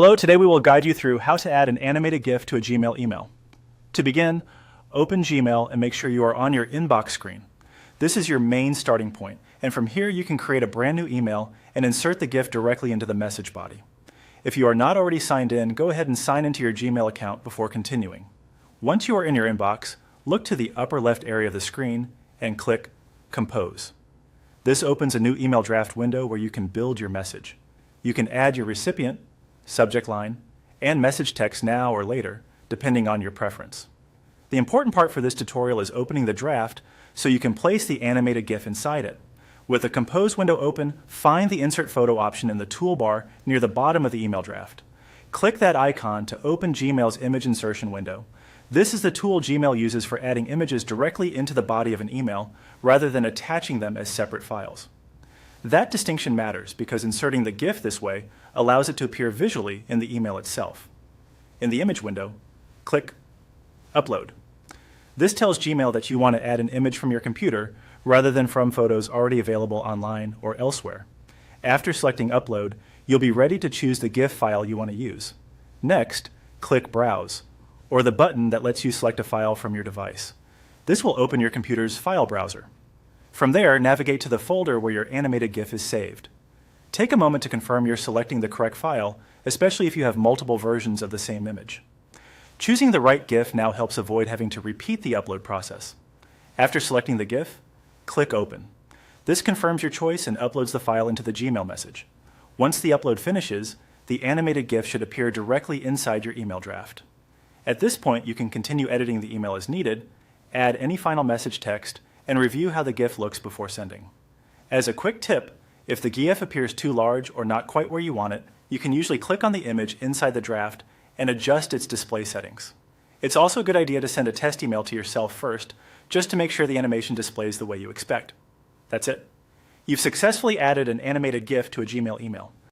Hello, today we will guide you through how to add an animated GIF to a Gmail email. To begin, open Gmail and make sure you are on your inbox screen. This is your main starting point, and from here you can create a brand new email and insert the GIF directly into the message body. If you are not already signed in, go ahead and sign into your Gmail account before continuing. Once you are in your inbox, look to the upper left area of the screen and click Compose. This opens a new email draft window where you can build your message. You can add your recipient, subject line, and message text now or later, depending on your preference. The important part for this tutorial is opening the draft so you can place the animated GIF inside it. With the Compose window open, find the Insert Photo option in the toolbar near the bottom of the email draft. Click that icon to open Gmail's image insertion window. This is the tool Gmail uses for adding images directly into the body of an email rather than attaching them as separate files. That distinction matters because inserting the GIF this way allows it to appear visually in the email itself. In the image window, click Upload. This tells Gmail that you want to add an image from your computer rather than from photos already available online or elsewhere. After selecting Upload, you'll be ready to choose the GIF file you want to use. Next, click Browse, or the button that lets you select a file from your device. This will open your computer's file browser. From there, navigate to the folder where your animated GIF is saved. Take a moment to confirm you're selecting the correct file, especially if you have multiple versions of the same image. Choosing the right GIF now helps avoid having to repeat the upload process. After selecting the GIF, click Open. This confirms your choice and uploads the file into the Gmail message. Once the upload finishes, the animated GIF should appear directly inside your email draft. At this point, you can continue editing the email as needed, add any final message text, and review how the GIF looks before sending. As a quick tip, if the GIF appears too large or not quite where you want it, you can usually click on the image inside the draft and adjust its display settings. It's also a good idea to send a test email to yourself first, just to make sure the animation displays the way you expect. That's it. You've successfully added an animated GIF to a Gmail email.